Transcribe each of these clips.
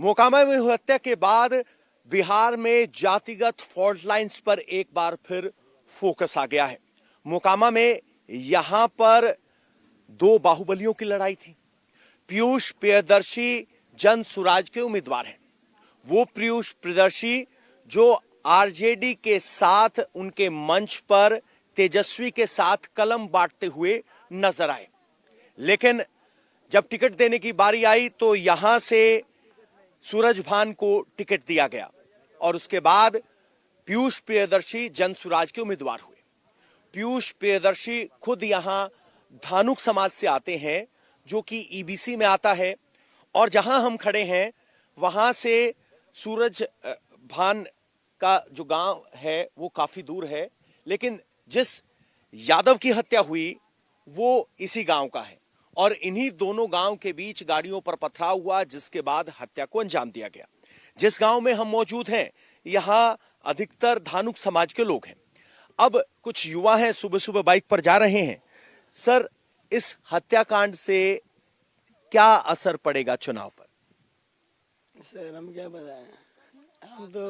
मोकामा में हुई हत्या के बाद बिहार में जातिगत फॉल्ट लाइंस पर एक बार फिर फोकस आ गया है। मोकामा में यहां पर दो बाहुबलियों की लड़ाई थी। पीयूष प्रियदर्शी जन सुराज के उम्मीदवार हैं। वो पीयूष प्रियदर्शी जो आरजेडी के साथ उनके मंच पर तेजस्वी के साथ कलम बांटते हुए नजर आए, लेकिन जब टिकट देने की बारी आई तो यहां से सूरजभान को टिकट दिया गया और उसके बाद पीयूष प्रियदर्शी जन सुराज के उम्मीदवार हुए। पीयूष प्रियदर्शी खुद यहां धानुक समाज से आते हैं जो कि ईबीसी में आता है, और जहां हम खड़े हैं वहां से सूरजभान का जो गांव है वो काफी दूर है, लेकिन जिस यादव की हत्या हुई वो इसी गांव का है और इन्हीं दोनों गांव के बीच गाड़ियों पर पथराव हुआ, जिसके बाद हत्या को अंजाम दिया गया। जिस गांव में हम मौजूद हैं यहां अधिकतर धानुक समाज के लोग हैं। अब कुछ युवा हैं, सुबह सुबह बाइक पर जा रहे हैं। सर, इस हत्याकांड से क्या असर पड़ेगा चुनाव पर? सर हम क्या बताएं, हम तो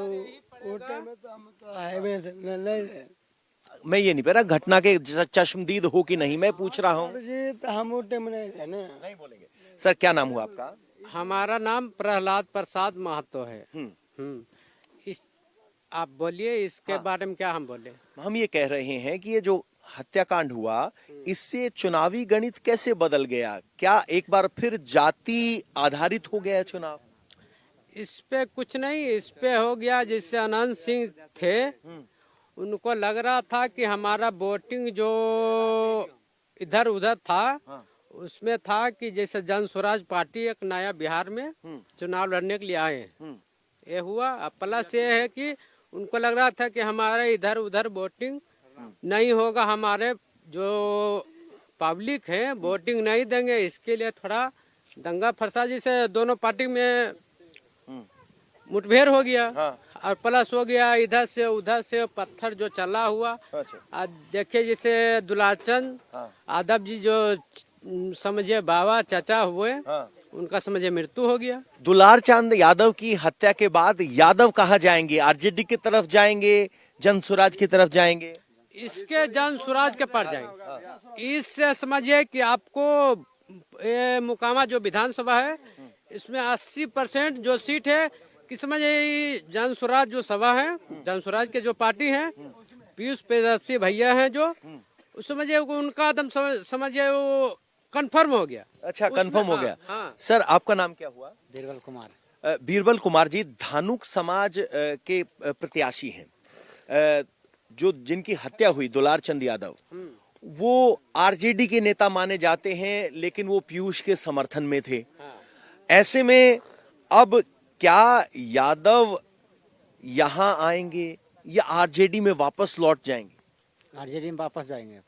वोटर में तो हम तो हाईवे नहीं। मैं ये नहीं कह रहा घटना के चश्मदीद हो कि नहीं, मैं पूछ रहा हूँ। जी तो हम वोटर में नहीं थे ना। नहीं बोलेंगे। सर क्या नाम हुआ आपका? हमारा नाम प्रहलाद प्रसाद महतो है। इस आप बोलिए इसके बारे में क्या हम बोले। हम ये कह रहे हैं कि ये जो हत्याकांड हुआ इससे चुनावी गणित कैसे बदल गया? क्या एक बार फिर जाति आधारित हो गया चुनाव? इस पे कुछ नहीं, इस पे हो गया जैसे अनंत सिंह थे, उनको लग रहा था कि हमारा वोटिंग जो इधर उधर था, उसमें था कि जैसे जन स्वराज पार्टी एक नया बिहार में चुनाव लड़ने के लिए आए, ये हुआ। प्लस ये है कि उनको लग रहा था कि हमारा इधर उधर वोटिंग नहीं होगा, हमारे जो पब्लिक है वोटिंग नहीं देंगे, इसके लिए थोड़ा दंगा फसाद जैसे दोनों पार्टी में मुठभेड़ हो गया। और प्लस हो गया इधर से उधर से पत्थर जो चला हुआ। आज देखिए जैसे दुलाचंद यादव जी जो समझे बाबा चाचा हुए, उनका समझे मृत्यु हो गया। दुलार चंद यादव की हत्या के बाद यादव कहाँ जाएंगे? आरजेडी की तरफ जाएंगे, जन स्वराज की तरफ जाएंगे? इसके जन स्वराज के पास जाएंगे। इससे समझिए कि आपको ये मोकामा जो विधानसभा है इसमें 80% जो सीट है कि समझिए जन स्वराज जो सभा है, जन स्वराज के जो पार्टी है, पीयूष प्रियदर्शी भैया हैं जो, उस समझिए उनका दम समझिए वो कंफर्म हो गया। अच्छा, कंफर्म हो गया। सर आपका नाम क्या हुआ? बीरबल कुमार। बीरबल कुमार जी धानुक समाज के प्रत्याशी हैं, जो जिनकी हत्या हुई दुलार चंद यादव, वो आरजेडी के नेता माने जाते हैं, लेकिन वो पीयूष के समर्थन में थे। ऐसे में अब क्या यादव यहां आएंगे या आरजेडी में वापस लौट जाएंगे? आरजेडी में वापस जाएंगे।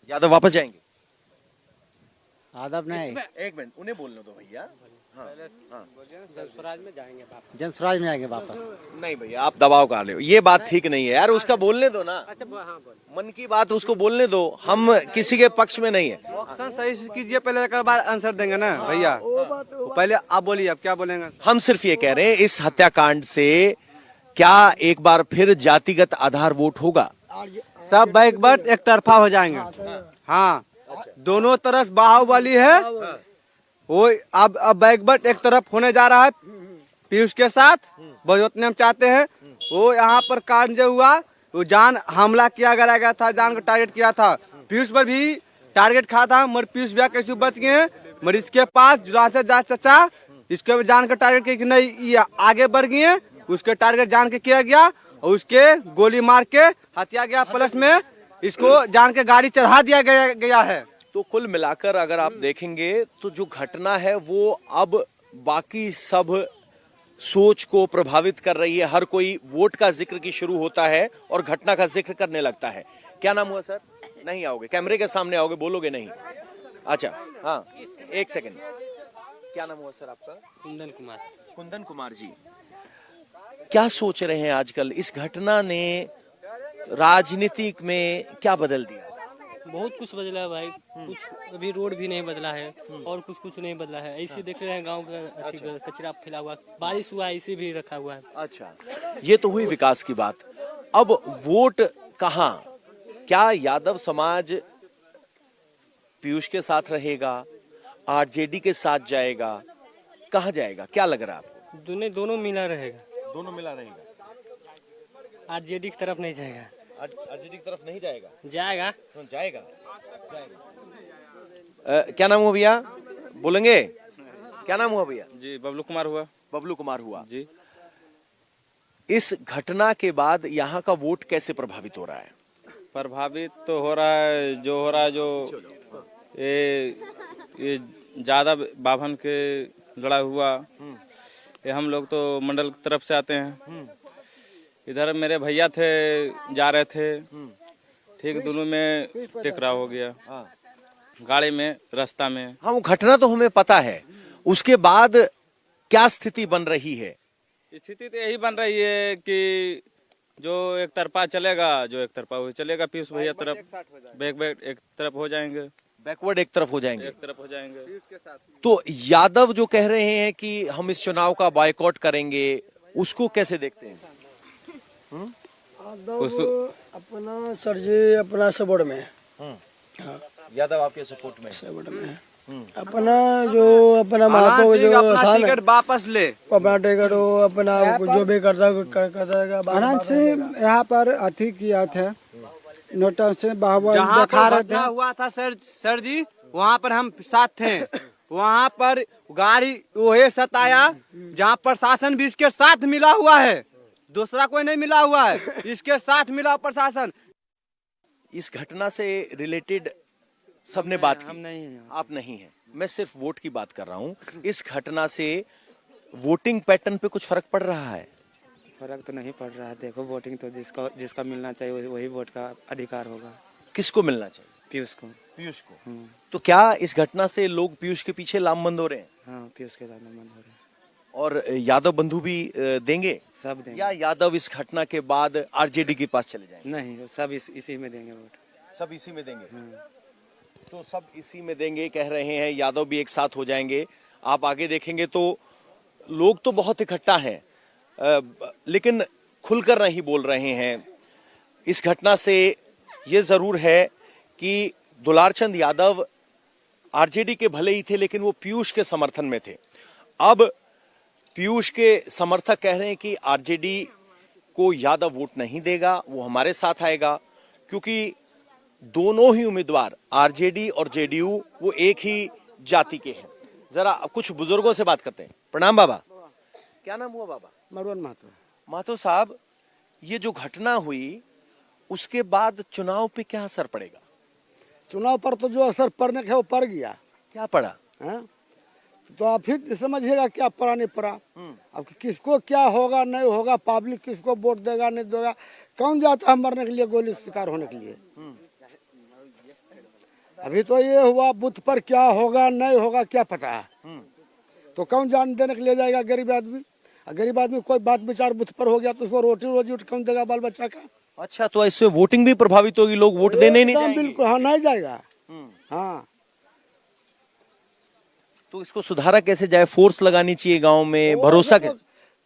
यादव वापस जाएंगे? यादव नहीं, एक मिनट उन्हें बोलने दो भैया। जन स्वराज में जाएंगे वापस। जन स्वराज में जाएंगे वापस। नहीं भैया, आप दबाव कर रहे हो, ये बात ठीक नहीं है यार। उसका बोलने दो ना, मन की बात उसको बोलने दो, हम किसी के पक्ष में नहीं है। ऑप्शन सही कीजिए, पहले एक बार आंसर देंगे ना भैया। पहले आप बोलिए, आप क्या बोलेंगे? हम सिर्फ ये कह रहे हैं इस हत्याकांड से क्या एक बार फिर जातिगत आधार वोट होगा? सब बैक बट एक तरफा हो जाएंगे। हाँ, दोनों तरफ बाहुबली है, वो अब बैक बट एक तरफ होने जा रहा है पीयूष के साथ। बजोतने हम चाहते हैं वो यहाँ पर कांड जो हुआ, वो जान हमला किया गया था, जान को टारगेट किया था, पीयूष पर भी टारगेट खा था, मगर पीयूष भैया कैसे बच गए, मगर इसके पास जा चाचा इसके जान का टारगेट किया कि नहीं ये आगे बढ़ गए, उसके टारगेट जान के किया गया और उसके गोली मार के हत्या गया। प्लस में इसको जान के गाड़ी चढ़ा दिया गया है। तो कुल मिलाकर अगर आप देखेंगे तो जो घटना है वो अब बाकी सब सोच को प्रभावित कर रही है। हर कोई वोट का जिक्र की शुरू होता है और घटना का जिक्र करने लगता है। क्या नाम हुआ सर? नहीं आओगे, कैमरे के सामने आओगे, बोलोगे नहीं? अच्छा हाँ, एक सेकंड। क्या नाम हुआ सर आपका? कुंदन कुमार। कुंदन कुमार जी, क्या सोच रहे हैं आजकल इस घटना ने राजनीतिक में क्या बदल दिया? बहुत कुछ बदला है भाई, कुछ अभी रोड भी नहीं बदला है और कुछ नहीं बदला है। ऐसे देख रहे हैं गांव का कचरा फैला हुआ, बारिश हुआ ऐसे भी रखा हुआ है। अच्छा, ये तो हुई विकास की बात। अब वोट कहाँ? क्या यादव समाज पीयूष के साथ रहेगा, आरजेडी के साथ जाएगा, कहाँ जाएगा? क्या लग रहा है आपको? दोनों मिला रहेगा, दोनों मिला रहेगा। आरजेडी की तरफ नहीं जाएगा। आरजेडी की तरफ नहीं जाएगा? जाएगा तो जाएगा, क्या नाम हुआ भैया? बोलेंगे? क्या नाम हुआ भैया? जी बबलू कुमार हुआ। बबलू कुमार हुआ जी। इस घटना के बाद यहाँ का वोट कैसे प्रभावित हो रहा है? प्रभावित तो हो रहा है, जो ये ज्यादा बाभन के लड़ा हुआ, ये हम लोग तो मंडल की तरफ से आते हैं। इधर मेरे भैया थे, जा रहे थे, ठीक दोनों में टकराव हो गया, गाड़ी में, रास्ता में। हाँ, वो घटना तो हमें पता है, उसके बाद क्या स्थिति बन रही है? स्थिति तो यही बन रही है कि जो एक तरफा चलेगा, जो एक तरफा वो चलेगा, पीयूष भैया तरफ बैक एक तरफ हो जाएंगे, बैकवर्ड एक तरफ हो जाएंगे। एक तरफ हो जाएंगे। तो यादव जो कह रहे हैं कि हम इस चुनाव का बॉयकॉट करेंगे, उसको कैसे देखते हैं? अपना सर जी अपना सपोर्ट में, यादव आपके सपोर्ट में? सपोर्ट में अपना जो अपना महातो जो आसान है, वापस ले अपना टिकट हो, अपना जो भी करता आनंद सिंह यहाँ पर अति किया था, नोटिस से बाहुबली जहाँ दिखा पर रहे घटना थे। हुआ था सर जी, वहाँ पर हम साथ थे। वहाँ पर गाड़ी वही सताया जहाँ प्रशासन भी इसके साथ मिला हुआ है, दूसरा कोई नहीं मिला हुआ है, इसके साथ मिला प्रशासन। इस घटना से रिलेटेड सबने बात की? हम नहीं हैं। आप नहीं हैं। मैं सिर्फ वोट की बात कर रहा हूँ। इस घटना से वोटिंग पैटर्न पे कुछ फर्क पड़ रहा है? फर्क तो नहीं पड़ रहा है। देखो वोटिंग तो जिसका मिलना चाहिए वही वोट का अधिकार होगा। किसको मिलना चाहिए? पीयूष को। पीयूष को। तो क्या इस घटना से लोग पीयूष के पीछे लामबंद हो रहे हैं? हाँ, पीयूष के साथ बंद हो रहे हैं। और यादव बंधु भी देंगे? सब देंगे। या यादव इस घटना के बाद आरजेडी के पास चले जाएंगे? नहीं, सब इसी में देंगे वोट। सब इसी में देंगे? तो सब इसी में देंगे कह रहे हैं, यादव भी एक साथ हो जाएंगे। आप आगे देखेंगे तो लोग तो बहुत इकट्ठा हैं, लेकिन खुलकर नहीं बोल रहे हैं। इस घटना से ये जरूर है कि दुलारचंद यादव आरजेडी के भले ही थे, लेकिन वो पीयूष के समर्थन में थे। अब पीयूष के समर्थक कह रहे हैं कि आरजेडी को यादव वोट नहीं देगा, वो हमारे साथ आएगा, क्योंकि दोनों ही उम्मीदवार आरजेडी और जेडीयू वो एक ही जाति के हैं। जरा कुछ बुजुर्गों से बात करते हैं। प्रणाम बाबा, क्या नाम हुआ बाबा? मरवन महतो। महतो साहब, ये जो घटना हुई उसके बाद चुनाव पे क्या असर पड़ेगा? चुनाव पर तो जो असर पड़ने का है वो पड़ गया। क्या पड़ा? है? तो आप ही समझिएगा क्या पड़ा नहीं पड़ा। अब किसको क्या होगा नहीं होगा, पब्लिक किसको वोट देगा नहीं देगा, कौन जाता है मरने के लिए, गोली का शिकार होने के लिए। अभी तो ये हुआ, बूथ पर क्या होगा नहीं होगा क्या पता है। तो कौन जान देने के लिए जाएगा? गरीब आदमी। गरीब आदमी कोई बात विचार बूथ पर हो गया तो उसको रोटी रोजी कौन देगा बाल बच्चा का? अच्छा, तो इससे वोटिंग भी प्रभावित होगी, लोग वोट देने नहीं जाएंगे? बिल्कुल, हाँ, नहीं जाएगा। हाँ, तो इसको सुधारा कैसे जाए? फोर्स लगानी चाहिए गांव में, भरोसा के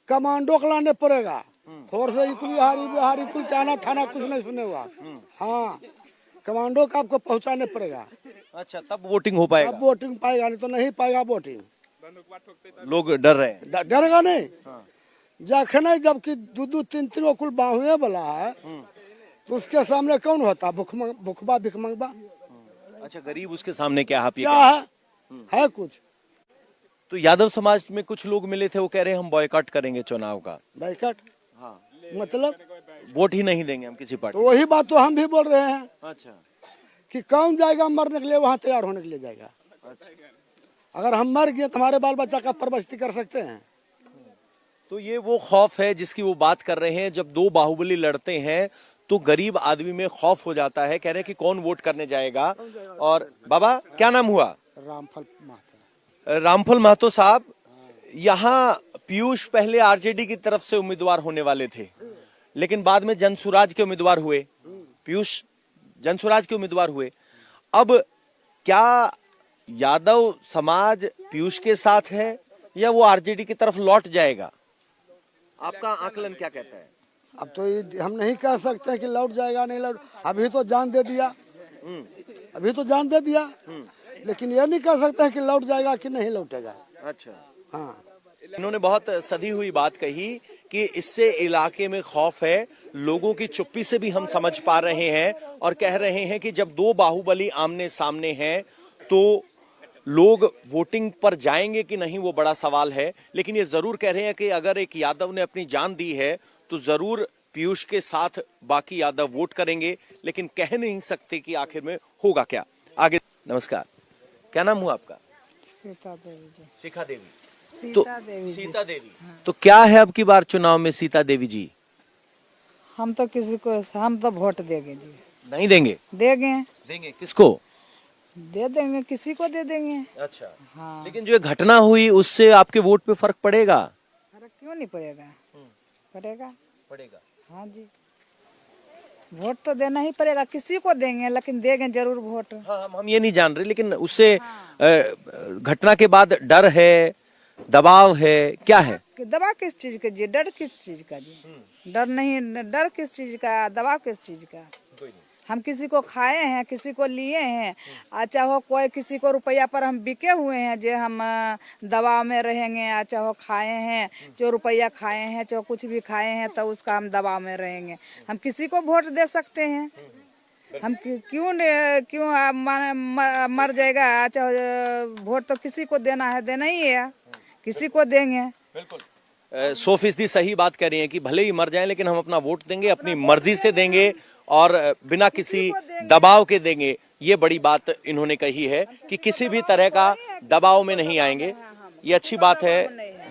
कमांडो को लाने पड़ेगा। फोर्स बिहारी कुल थाना थाना कुछ नहीं सुने हुआ। हाँ, कमांडो का आपको पहुंचाने पड़ेगा। अच्छा, तब वोटिंग हो पाएगा? अब वोटिंग पाएगा, नहीं तो नहीं पाएगा वोटिंग। लोग डर रहे हैं? डरेगा नहीं। जखने जबकि दो तीन को कुल बाहुए वाला है तो उसके सामने कौन होता? भुखबा भिखमंगबा। अच्छा, गरीब उसके सामने क्या आप ये क्या है कुछ? तो यादव समाज में कुछ लोग मिले थे, वो कह रहे हैं हम बॉयकॉट करेंगे चुनाव का। बाइकट? हाँ, मतलब वोट ही नहीं देंगे हम किसी पार्टी। तो वही बात तो हम भी बोल रहे हैं। अच्छा, कि कौन जाएगा मरने के लिए, वहाँ तैयार होने के लिए जाएगा। अगर हम मर गए तो हमारे बाल बच्चा का परवरिश कर सकते हैं। तो ये वो खौफ है जिसकी वो बात कर रहे हैं। जब दो बाहुबली लड़ते हैं तो गरीब आदमी में खौफ हो जाता है। कह रहे हैं कि कौन वोट करने जाएगा। और बाबा, क्या नाम हुआ? रामफल महतो। रामफल महतो साहब, यहाँ पीयूष पहले आरजेडी की तरफ से उम्मीदवार होने वाले थे, लेकिन बाद में जनसुराज के उम्मीदवार हुए। पीयूष जनसुराज के उम्मीदवार हुए। अब क्या यादव समाज पीयूष के साथ है या वो आरजेडी की तरफ लौट जाएगा? आपका आकलन क्या कहता है? अब तो ये हम नहीं कह सकते कि लौट जाएगा नहीं लौट, अभी तो जान दे दिया, अभी तो जान दे दिया, लेकिन ये नहीं कह सकते कि लौट जाएगा कि नहीं लौटेगा। अच्छा, हाँ, इन्होंने बहुत सदी हुई बात कही कि इससे इलाके में खौफ है। लोगों की चुप्पी से भी हम समझ पा रहे हैं और कह रहे हैं कि जब दो बाहुबली आमने सामने हैं तो लोग वोटिंग पर जाएंगे कि नहीं वो बड़ा सवाल है। लेकिन ये जरूर कह रहे हैं कि अगर एक यादव ने अपनी जान दी है तो जरूर पीयूष के साथ बाकी यादव वोट करेंगे, लेकिन कह नहीं सकते कि आखिर में होगा क्या आगे। नमस्कार, क्या नाम हुआ आपका? सीता देवी जी। शिखा देवी। सीता देवी जी। सीता देवी। तो क्या है अब की बार चुनाव में सीता देवी जी? हम तो किसी को, हम तो वोट देंगे जी। नहीं देंगे? देंगे। देंगे किसको? दे देंगे, किसी को दे देंगे। अच्छा, हाँ। लेकिन जो ये घटना हुई उससे आपके वोट पे फर्क पड़ेगा? फर्क क्यों नहीं पड़ेगा? पड़ेगा। पड़ेगा। हाँ जी, वोट तो देना ही पड़ेगा, किसी को देंगे लेकिन देंगे जरूर वोट। हाँ, हम ये नहीं जान रहे, लेकिन उससे घटना के बाद डर है, दबाव है, क्या है? कि दबाव किस चीज का जी? डर किस चीज का जी? डर नहीं, डर किस चीज का, दबाव किस चीज का? हम किसी को खाए हैं, किसी को लिए हैं, अच्छा हो कोई किसी को रुपया पर हम बिके हुए हैं जो हम दबाव में रहेंगे, अच्छा हो खाए हैं जो रुपया खाए हैं, जो कुछ भी खाए हैं तो उसका हम दबाव में रहेंगे। हम किसी को वोट दे सकते हैं, हम क्यों मर जाएगा? अच्छा वोट तो किसी को देना है, देना ही है, किसी को देंगे। बिल्कुल 100% सही बात कह रही हैं कि भले ही मर जाएं लेकिन हम अपना वोट देंगे, अपनी मर्जी से देंगे और बिना किसी दबाव के देंगे। ये बड़ी बात इन्होंने कही है कि किसी भी तरह का दबाव में नहीं आएंगे। ये अच्छी बात है।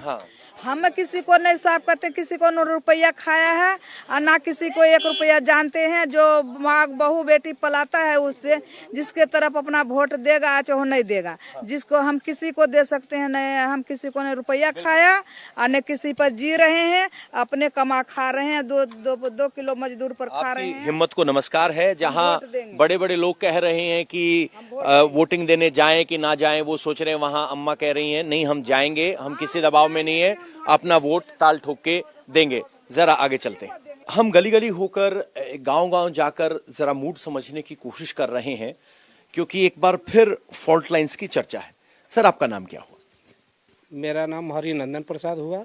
हाँ, हम किसी को नहीं साफ करते, किसी को न रुपया खाया है और ना किसी को 1 रुपया जानते हैं। जो माँ बहू बेटी पलाता है उससे जिसके तरफ अपना वोट देगा अच्छा वो नहीं देगा, जिसको हम किसी को दे सकते हैं। नहीं, हम किसी को नहीं रुपया खाया और न किसी पर जी रहे हैं, अपने कमा खा रहे हैं, 2 किलो मजदूर पर खा रहे हैं। हिम्मत को नमस्कार है। जहां बड़े बड़े लोग कह रहे हैं कि वोटिंग देने जाएं कि ना जाएं, वो सोच रहे हैं, वहां अम्मा कह रही हैं नहीं हम जाएंगे, हम किसी दबाव में नहीं है, अपना वोट ताल ठोक के देंगे। जरा आगे चलते हैं। हम गली गली होकर गांव-गांव जाकर जरा मूड समझने की कोशिश कर रहे हैं, क्योंकि एक बार फिर फॉल्ट लाइंस की चर्चा है। सर, आपका नाम क्या हुआ? मेरा नाम हरिनंदन प्रसाद हुआ।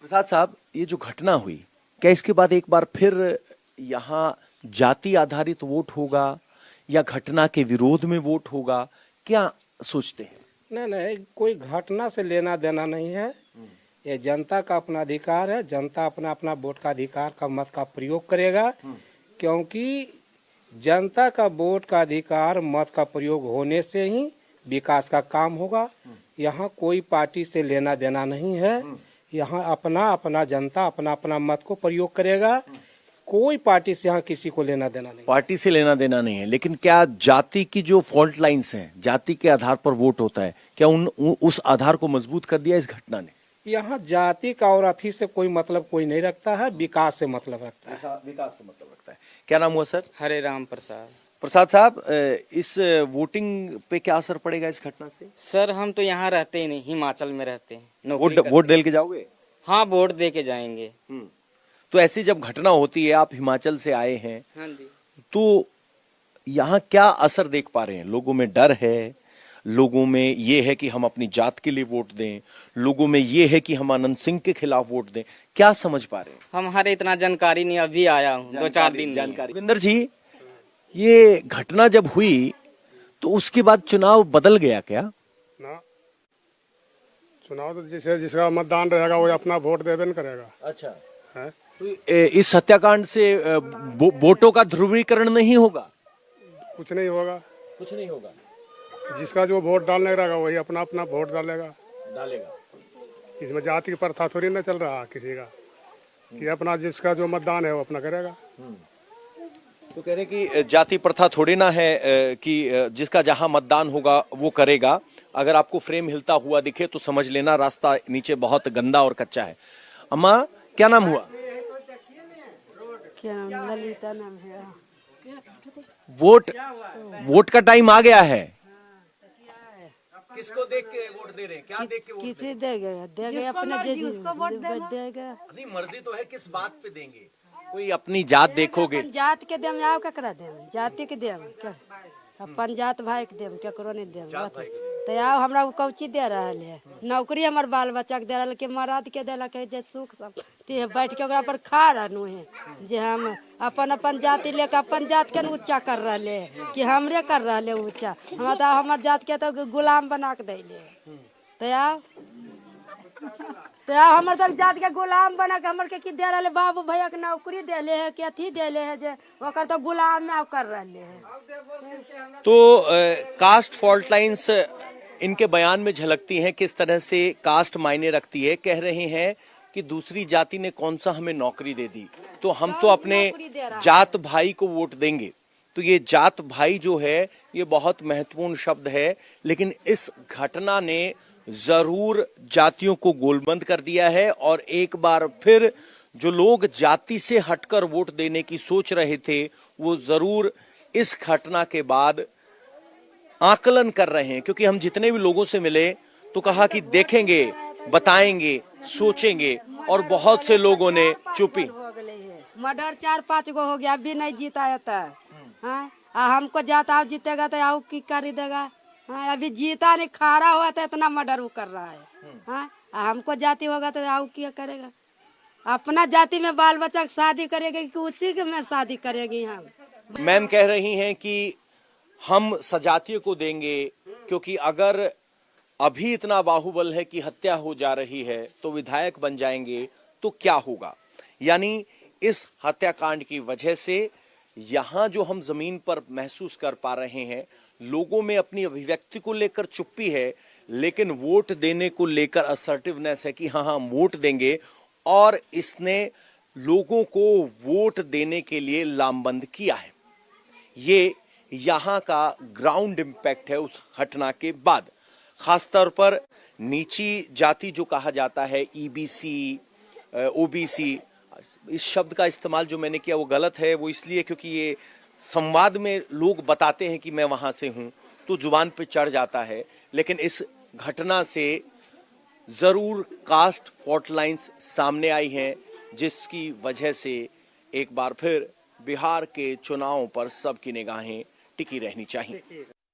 प्रसाद साहब, ये जो घटना हुई, क्या इसके बाद एक बार फिर यहाँ जाति आधारित वोट होगा या घटना के विरोध में वोट होगा, क्या सोचते हैं? नहीं, कोई घटना से लेना देना नहीं है। ये जनता का अपना अधिकार है, जनता अपना अपना वोट का अधिकार का मत का प्रयोग करेगा, क्योंकि जनता का वोट का अधिकार मत का प्रयोग होने से ही विकास का काम होगा। यहाँ कोई पार्टी से लेना देना नहीं है, यहाँ अपना अपना जनता अपना अपना मत को प्रयोग करेगा। कोई पार्टी से यहाँ किसी को लेना देना नहीं, पार्टी से लेना देना नहीं है। लेकिन क्या जाति की जो फॉल्ट लाइंस हैं, जाति के आधार पर वोट होता है, क्या उस आधार को मजबूत कर दिया इस घटना ने? यहाँ जाति का और अथी से कोई मतलब कोई नहीं रखता है, विकास से मतलब रखता है। विकास से मतलब रखता है। क्या नाम हुआ सर? हरे राम प्रसाद। प्रसाद साहब, इस वोटिंग पे क्या असर पड़ेगा इस घटना से? सर हम तो यहाँ रहते ही नहीं, हिमाचल में रहते हैं, नौकरी वोट दे के जाओगे? हाँ, वोट दे के जाएंगे। तो ऐसी जब घटना होती है, आप हिमाचल से आए हैं, हाँ जी। तो यहाँ क्या असर देख पा रहे हैं? लोगों में डर है, लोगों में ये है कि हम अपनी जात के लिए वोट दें, लोगों में ये है कि हम अनंत सिंह के खिलाफ वोट दें, क्या समझ पा रहे हैं? हमारे इतना जानकारी नहीं, अभी आया हूँ, 2-4 दिन जानकारी। रविंदर जी, ये घटना जब हुई तो उसके बाद चुनाव बदल गया क्या? ना, चुनाव तो जैसे जिसका मतदान रहेगा वो अपना वोट देवे न करेगा। अच्छा है? तो इस हत्याकांड से वोटों का ध्रुवीकरण नहीं होगा? कुछ नहीं होगा, कुछ नहीं होगा। जिसका जो वोट डालने रहेगा वही अपना अपना वोट डालेगा। इसमें जाति की प्रथा थोड़ी ना चल रहा किसी का कि अपना जिसका जो मतदान है वो अपना करेगा। तो कह रहे कि जाति प्रथा थोड़ी ना है कि जिसका जहां मतदान होगा वो करेगा। अगर आपको फ्रेम हिलता हुआ दिखे तो समझ लेना रास्ता नीचे बहुत गंदा और कच्चा है। अम्मा, क्या नाम हुआ? क्या नाम? ललिता नाम है। वोट का टाइम आ गया है। किसको देख के वोट दे रहे हैं? क्या देख के वोट किसी देगा अपने उसको वोट देगा। अपनी मर्जी तो है, किस बात पे देंगे? कोई अपनी जात देखोगे? जात के देम आओ ककरा देम, जाति के देम क्या अपन जात भाई के देम, केकरो नहीं देम। तो आओ हमरा कौची दे रहा है, नौकरी हमार बाल बच्चा के दे रहा के मराद के दे के जे सुख सब बैठ के ओकरा पर खा रहनु है, जे हम अपन अपन जाति लेके अपन जात के ऊंचा कर रहे कि हमरे कर रहे ऊंचा। हम तो हमार जात के तो गुलाम बना के दे। तो हमर तक जात के गुलाम बना के हमर के की दे रहे बाबू भैया के नौकरी दे ले है कि अथी दे ले है, जे ओकर तो गुलाम में कर रहे है। तो कास्ट फॉल्ट लाइन्स इनके बयान में झलकती हैं, किस तरह से कास्ट मायने रखती है। कह रहे हैं कि दूसरी जाति ने कौन सा हमें नौकरी दे दी, तो हम तो अपने जात भाई को वोट देंगे। तो ये जात भाई जो है ये बहुत महत्वपूर्ण शब्द है, लेकिन इस घटना ने जरूर जातियों को गोलबंद कर दिया है। और एक बार फिर जो लोग जाति से हटकर वोट देने की सोच रहे थे, वो जरूर इस घटना के बाद आकलन कर रहे हैं। क्योंकि हम जितने भी लोगों से मिले तो कहा कि देखेंगे, बताएंगे, सोचेंगे, और बहुत से लोगों ने चुप्पी। मर्डर 4-5 गो हो गया, अभी नहीं जीता है। हमको जाता आप जीतेगा तो आओ की कर देगा। अभी जीता नहीं, खारा हुआ तो इतना मर्डर वो कर रहा है। हमको जाति होगा तो आओ क्या करेगा? अपना जाति में बाल बच्चा शादी करेगी कि उसी के में शादी करेगी? हम मैम कह रही हैं कि हम सजातीय को देंगे, क्योंकि अगर अभी इतना बाहुबल है कि हत्या हो जा रही है तो विधायक बन जाएंगे तो क्या होगा। यानी इस हत्याकांड की वजह से यहाँ जो हम जमीन पर महसूस कर पा रहे हैं, लोगों में अपनी अभिव्यक्ति को लेकर चुप्पी है, लेकिन वोट देने को लेकर असर्टिवनेस है कि हाँ हम वोट देंगे। और इसने लोगों को वोट देने के लिए लामबंद किया है। ये यहाँ का ग्राउंड इम्पैक्ट है उस घटना के बाद। खासतौर पर नीची जाति जो कहा जाता है, ईबीसी, ओबीसी, इस शब्द का इस्तेमाल जो मैंने किया वो गलत है। वो इसलिए क्योंकि ये संवाद में लोग बताते हैं कि मैं वहां से हूं तो जुबान पे चढ़ जाता है। लेकिन इस घटना से जरूर कास्ट फॉल्ट लाइन्स सामने आई हैं, जिसकी वजह से एक बार फिर बिहार के चुनावों पर सबकी निगाहें टिकी रहनी चाहिए।